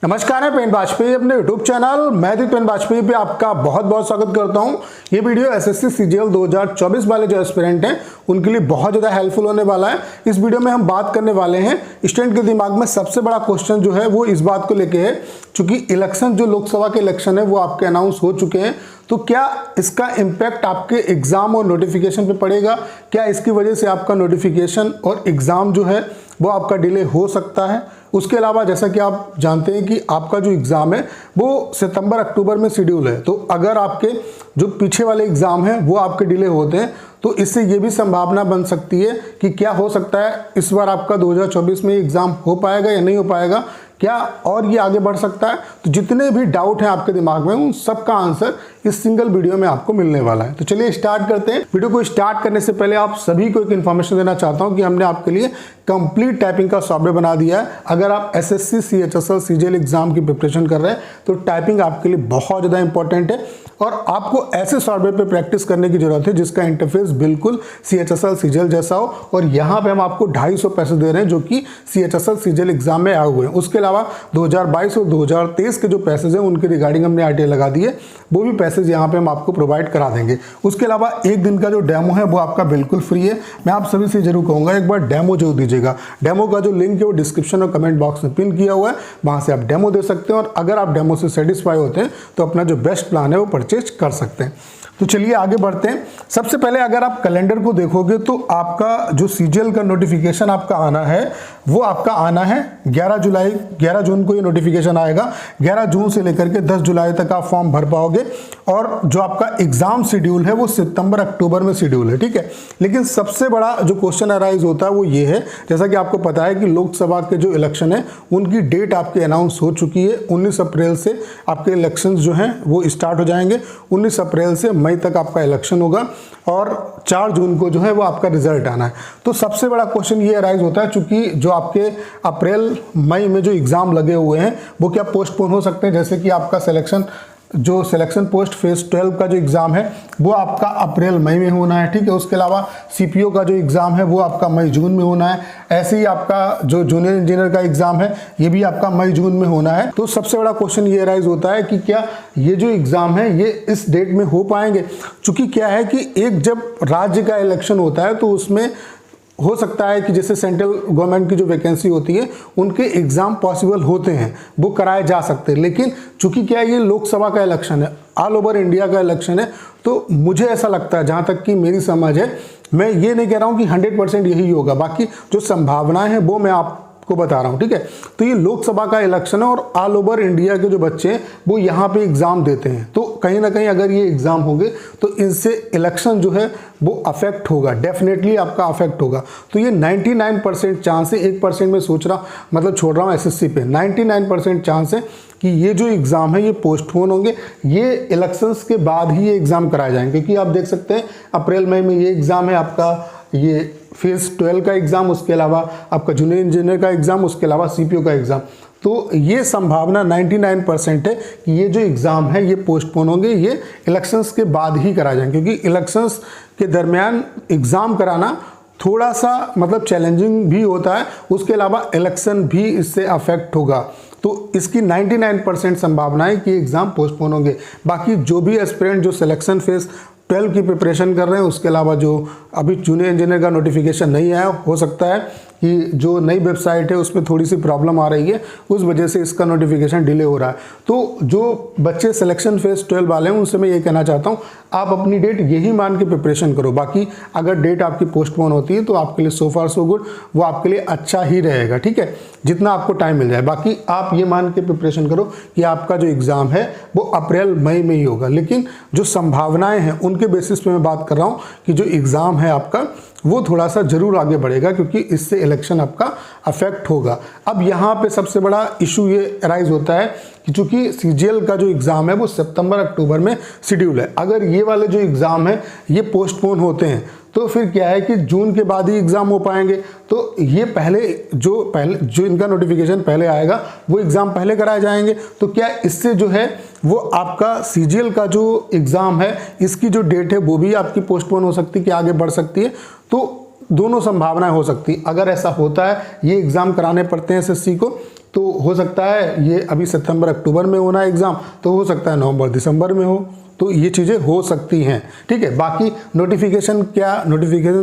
नमस्कार, है पेन वाजपेयी अपने यूट्यूब चैनल मैथिक पेन वाजपेयी पे आपका बहुत बहुत स्वागत करता हूं। ये वीडियो एसएससी सीजीएल 2024 वाले जो एस्पिरेंट हैं उनके लिए बहुत ज़्यादा हेल्पफुल होने वाला है। इस वीडियो में हम बात करने वाले हैं स्टूडेंट के दिमाग में सबसे बड़ा क्वेश्चन जो है वो इस बात को लेके है, चूंकि इलेक्शन जो लोकसभा के इलेक्शन है वो आपके अनाउंस हो चुके हैं, तो क्या इसका इम्पैक्ट आपके एग्जाम और नोटिफिकेशन पे पड़ेगा? क्या इसकी वजह से आपका नोटिफिकेशन और एग्जाम जो है वो आपका डिले हो सकता है? उसके अलावा जैसा कि आप जानते हैं कि आपका जो एग्ज़ाम है वो सितंबर अक्टूबर में शेड्यूल है, तो अगर आपके जो पीछे वाले एग्ज़ाम हैं वो आपके डिले होते हैं तो इससे ये भी संभावना बन सकती है कि क्या हो सकता है इस बार आपका 2024 में एग्ज़ाम हो पाएगा या नहीं हो पाएगा, क्या और ये आगे बढ़ सकता है। तो जितने भी डाउट हैं आपके दिमाग में उन सब का आंसर इस सिंगल वीडियो में आपको मिलने वाला है। तो चलिए स्टार्ट करते हैं। वीडियो को स्टार्ट करने से पहले आप सभी को एक इन्फॉर्मेशन देना चाहता हूं कि हमने आपके लिए कंप्लीट टाइपिंग का सॉफ्टवेयर बना दिया है। अगर आप एसएससी सीएचएसएल सीजीएल एग्जाम की प्रिपरेशन कर रहे हैं तो टाइपिंग आपके लिए बहुत ज़्यादा इंपॉर्टेंट है और आपको ऐसे सॉफ्टवेयर पे प्रैक्टिस करने की जरूरत है जिसका इंटरफेस बिल्कुल सीएचएसएल सीजीएल जैसा हो। और यहाँ पे हम आपको 250 पैसे दे रहे हैं जो कि सीएचएसएल सीजीएल एग्जाम में आए हुए हैं। उसके अलावा 2022 और 2023 के जो पैसेज हैं उनके रिगार्डिंग हमने आरटीआई लगा दिए, वो भी पैसेज यहाँ पे हम आपको प्रोवाइड करा देंगे। उसके अलावा एक दिन का जो डेमो है वो आपका बिल्कुल फ्री है। मैं आप सभी से जरूर कहूँगा एक बार डेमो जरूर दीजिएगा। डेमो का जो लिंक है वो डिस्क्रिप्शन और कमेंट बॉक्स में पिन किया हुआ है, वहाँ से आप डेमो दे सकते हैं और अगर आप डेमो से सेटिस्फाई होते हैं तो अपना जो बेस्ट प्लान है वो परचेज कर सकते हैं। तो चलिए आगे बढ़ते हैं। सबसे पहले अगर आप कैलेंडर को देखोगे तो आपका जो सीजीएल का नोटिफिकेशन आपका आना है वो आपका आना है 11 जून को ये नोटिफिकेशन आएगा। 11 जून से लेकर के 10 जुलाई तक आप फॉर्म भर पाओगे और जो आपका एग्जाम शेड्यूल है वो सितंबर अक्टूबर में शेड्यूल है, ठीक है। लेकिन सबसे बड़ा जो क्वेश्चन अराइज होता है वो ये है, जैसा कि आपको पता है कि लोकसभा के जो इलेक्शन है उनकी डेट आपकी अनाउंस हो चुकी है। 19 अप्रैल से आपके इलेक्शन जो हैं वो स्टार्ट हो जाएंगे। 19 अप्रैल से मई तक आपका इलेक्शन होगा और 4 जून को जो है वो आपका रिजल्ट आना है। तो सबसे बड़ा क्वेश्चन ये अराइज होता है, चूंकि जो आपके अप्रैल मई में जो एग्जाम लगे हुए हैं वो क्या पोस्टपोन हो सकते हैं। जैसे कि आपका सिलेक्शन पोस्ट फेज 12 का जो एग्जाम है वो आपका अप्रैल मई में होना है, ठीक है। उसके अलावा सीपीओ का जो एग्जाम है वो आपका मई जून में होना है। ऐसे ही आपका जो जूनियर इंजीनियर का एग्जाम है ये भी आपका मई जून में होना है। तो सबसे बड़ा क्वेश्चन ये राइज होता है कि क्या ये जो एग्जाम है ये इस डेट में हो पाएंगे। चूंकि क्या है कि एक जब राज्य का इलेक्शन होता है तो उसमें हो सकता है कि जैसे सेंट्रल गवर्नमेंट की जो वैकेंसी होती है उनके एग्जाम पॉसिबल होते हैं, वो कराए जा सकते हैं। लेकिन चूंकि क्या है ये लोकसभा का इलेक्शन है, ऑल ओवर इंडिया का इलेक्शन है, तो मुझे ऐसा लगता है, जहाँ तक कि मेरी समझ है, मैं ये नहीं कह रहा हूँ कि 100% यही होगा, बाकी जो संभावनाएं हैं वो मैं आपको बता रहा हूँ, ठीक है। तो ये लोकसभा का इलेक्शन है और ऑल ओवर इंडिया के जो बच्चे हैं वो यहाँ पे एग्जाम देते हैं, तो कहीं ना कहीं अगर ये एग्जाम होंगे तो इनसे इलेक्शन जो है वो अफेक्ट होगा, डेफिनेटली आपका अफेक्ट होगा। तो ये 99% चांस है, 1% में छोड़ रहा हूँ एसएससी पे, 99% चांस है कि ये जो एग्ज़ाम है ये पोस्टपोन होंगे। ये इलेक्शंस के बाद ही ये एग्ज़ाम कराए जाएंगे, क्योंकि आप देख सकते हैं अप्रैल मई में ये एग्ज़ाम है आपका, ये फेज 12 का एग्ज़ाम, उसके अलावा आपका जूनियर इंजीनियर का एग्ज़ाम, उसके अलावा सीपीओ का एग्ज़ाम। तो ये संभावना 99% है कि ये जो एग्ज़ाम है ये पोस्टपोन होंगे, ये इलेक्शंस के बाद ही कराए जाएंगे, क्योंकि इलेक्शंस के दरमियान एग्ज़ाम कराना थोड़ा सा चैलेंजिंग भी होता है। उसके अलावा इलेक्शन भी इससे अफेक्ट होगा, तो इसकी 99% संभावना है कि एग्ज़ाम पोस्टपोन होंगे। बाकी जो भी एस्पिरेंट जो सिलेक्शन फेज 12 की प्रिपरेशन कर रहे हैं, उसके अलावा जो अभी जूनियर इंजीनियर का नोटिफिकेशन नहीं आया, हो सकता है कि जो नई वेबसाइट है उसमें थोड़ी सी प्रॉब्लम आ रही है, उस वजह से इसका नोटिफिकेशन डिले हो रहा है। तो जो बच्चे सिलेक्शन फेज 12 वाले हैं उनसे मैं ये कहना चाहता हूँ, आप अपनी डेट यही मान के प्रिपरेशन करो। बाकी अगर डेट आपकी पोस्टपोन होती है तो आपके लिए सो फार सो गुड, वो आपके लिए अच्छा ही रहेगा, ठीक है, जितना आपको टाइम मिल जाए। बाकी आप ये मान के प्रिपरेशन करो कि आपका जो एग्ज़ाम है वो अप्रैल मई में ही होगा। लेकिन जो संभावनाएं हैं उनके बेसिस पे मैं बात कर रहा हूँ कि जो एग्ज़ाम है आपका वो थोड़ा सा जरूर आगे बढ़ेगा, क्योंकि इससे इलेक्शन आपका अफेक्ट होगा। अब यहाँ पे सबसे बड़ा इशू ये अराइज होता है कि चूंकि सीजीएल का जो एग्ज़ाम है वो सितंबर अक्टूबर में शेड्यूल है, अगर ये वाले जो एग्ज़ाम है ये पोस्टपोन होते हैं तो फिर क्या है कि जून के बाद ही एग्ज़ाम हो पाएंगे। तो ये जो इनका नोटिफिकेशन पहले आएगा वो एग्ज़ाम पहले कराए जाएंगे। तो क्या इससे जो है वो आपका सीजीएल का जो एग्ज़ाम है इसकी जो डेट है वो भी आपकी पोस्टपोन हो सकती है कि आगे बढ़ सकती है। तो दोनों संभावनाएं हो सकती। अगर ऐसा होता है, ये एग्ज़ाम कराने पड़ते हैं एसएससी को, तो हो सकता है ये अभी सितंबर अक्टूबर में होना है एग्ज़ाम, तो हो सकता है नवंबर दिसंबर में हो, तो ये चीज़ें हो सकती हैं, ठीक है। बाकी नोटिफिकेशन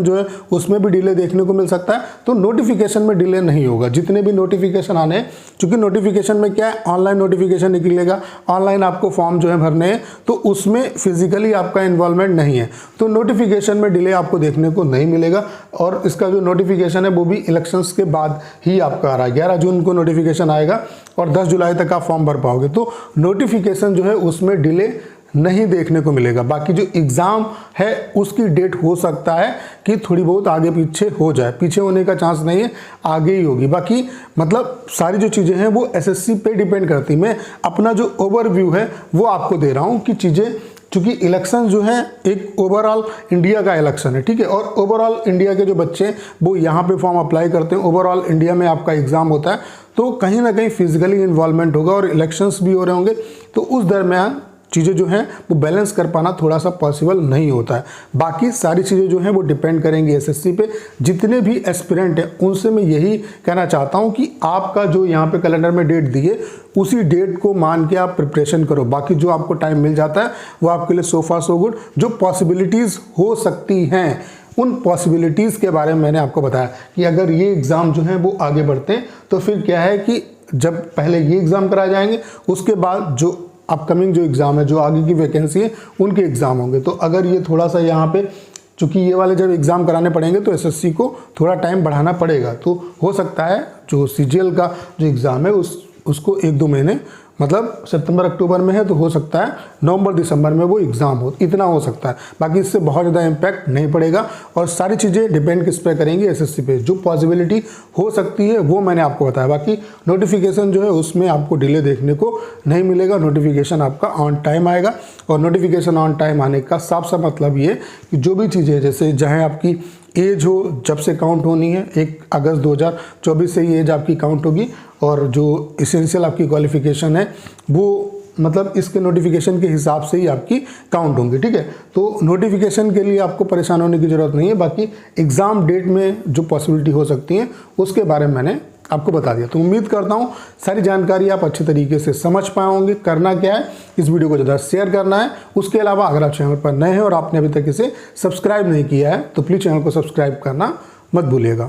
जो है उसमें भी डिले देखने को मिल सकता है, तो नोटिफिकेशन में डिले नहीं होगा। जितने भी नोटिफिकेशन आने हैं, चूंकि नोटिफिकेशन में क्या है, ऑनलाइन नोटिफिकेशन निकलेगा, ऑनलाइन आपको फॉर्म जो है भरने हैं, तो उसमें फिजिकली आपका इन्वॉल्वमेंट नहीं है, तो नोटिफिकेशन में डिले आपको देखने को नहीं मिलेगा। और इसका जो नोटिफिकेशन है वो भी इलेक्शंस के बाद ही आपका आ रहा है। 11 जून को नोटिफिकेशन आएगा और 10 जुलाई तक आप फॉर्म भर पाओगे, तो नोटिफिकेशन जो है उसमें डिले नहीं देखने को मिलेगा। बाकी जो एग्ज़ाम है उसकी डेट हो सकता है कि थोड़ी बहुत आगे पीछे हो जाए, पीछे होने का चांस नहीं है, आगे ही होगी। बाकी मतलब सारी जो चीज़ें हैं वो एसएससी पे डिपेंड करती। मैं अपना जो ओवरव्यू है वो आपको दे रहा हूँ कि चीज़ें, चूँकि इलेक्शन जो है एक ओवरऑल इंडिया का इलेक्शन है, ठीक है, और ओवरऑल इंडिया के जो बच्चे हैं वो यहाँ पे फॉर्म अप्लाई करते हैं, ओवरऑल इंडिया में आपका एग्ज़ाम होता है, तो कहीं ना कहीं फिजिकली इन्वॉल्वमेंट होगा और इलेक्शंस भी हो रहे होंगे, तो उस दरमियान चीज़ें जो हैं वो बैलेंस कर पाना थोड़ा सा पॉसिबल नहीं होता है। बाकी सारी चीज़ें जो हैं वो डिपेंड करेंगी एसएससी पे। जितने भी एस्पिरेंट हैं उनसे मैं यही कहना चाहता हूं कि आपका जो यहाँ पे कैलेंडर में डेट दी है उसी डेट को मान के आप प्रिपरेशन करो। बाकी जो आपको टाइम मिल जाता है वो आपके लिए सो फार सो गुड। जो पॉसिबिलिटीज़ हो सकती हैं उन पॉसिबिलिटीज़ के बारे में मैंने आपको बताया कि अगर ये एग्ज़ाम जो हैं वो आगे बढ़ते हैं तो फिर क्या है कि जब पहले ये एग्ज़ाम कराए जाएंगे, उसके बाद जो अपकमिंग जो एग्ज़ाम है, जो आगे की वैकेंसी है, उनके एग्ज़ाम होंगे। तो अगर ये थोड़ा सा यहाँ पे, चूँकि ये वाले जब एग्ज़ाम कराने पड़ेंगे तो एसएससी को थोड़ा टाइम बढ़ाना पड़ेगा, तो हो सकता है जो सीजीएल का जो एग्ज़ाम है उसको 1-2 महीने, मतलब सितंबर अक्टूबर में है तो हो सकता है नवंबर दिसंबर में वो एग्ज़ाम हो, इतना हो सकता है। बाकी इससे बहुत ज़्यादा इम्पैक्ट नहीं पड़ेगा और सारी चीज़ें डिपेंड किस पे करेंगी, एसएससी पे। जो पॉसिबिलिटी हो सकती है वो मैंने आपको बताया। बाकी नोटिफिकेशन जो है उसमें आपको डिले देखने को नहीं मिलेगा, नोटिफिकेशन आपका ऑन टाइम आएगा। और नोटिफिकेशन ऑन टाइम आने का साफ साफ मतलब ये कि जो भी चीज़ें, जैसे जहाँ आपकी एज हो जब से काउंट होनी है, 1 अगस्त 2024 से ही एज आपकी काउंट होगी, और जो एसेंशियल आपकी क्वालिफिकेशन है वो मतलब इसके नोटिफिकेशन के हिसाब से ही आपकी काउंट होंगी, ठीक है। तो नोटिफिकेशन के लिए आपको परेशान होने की ज़रूरत नहीं है। बाकी एग्ज़ाम डेट में जो पॉसिबिलिटी हो सकती है उसके बारे में मैंने आपको बता दिया। तो उम्मीद करता हूँ सारी जानकारी आप अच्छे तरीके से समझ पाए होंगे। करना क्या है, इस वीडियो को ज़्यादा शेयर करना है। उसके अलावा अगर आप चैनल पर नए हैं और आपने अभी तक इसे सब्सक्राइब नहीं किया है तो प्लीज़ चैनल को सब्सक्राइब करना मत भूलिएगा।